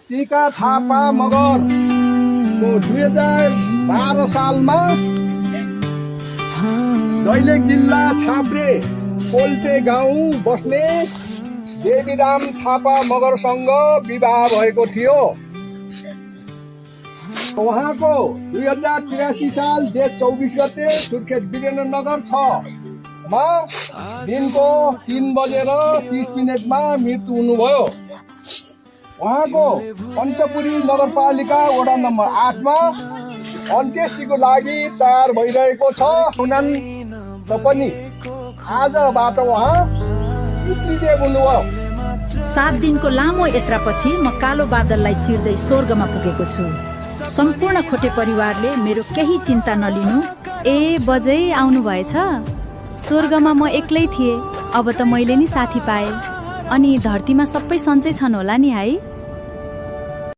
टिका थापा मगरको 2012 सालमा दैलेख जिल्ला छाप्रे कोल्टे गाउँ बस्ने देवीराम थापा मगरसँग विवाह भएको थियो। उहाँको 2083 साल जेठ 24 गते सुर्खेत वीरेन्द्रनगर 6 दिनको 3:30 मृत्यु हुनुभयो। उहाँको पञ्चपुरी नगरपालिका वडा नम्बर 8 अन्त्येष्टिको लागि तयार भइरहेको छ। पनि आजबाट उहाँ पितृदेव हुनुभयो। 7 दिनको लामो यात्रापछि म कालो बादललाई चिर्दै स्वर्गमा पुगेको छु। सम्पूर्ण खोटे परिवारले मेरो केही चिन्ता नलिनु। बजै आउनु भएछ। स्वर्गमा म एक्लै थिएँ, अब त मैले नि साथी पाएँ। अनि धरतीमा सबै सन्चै छन् होला नि है?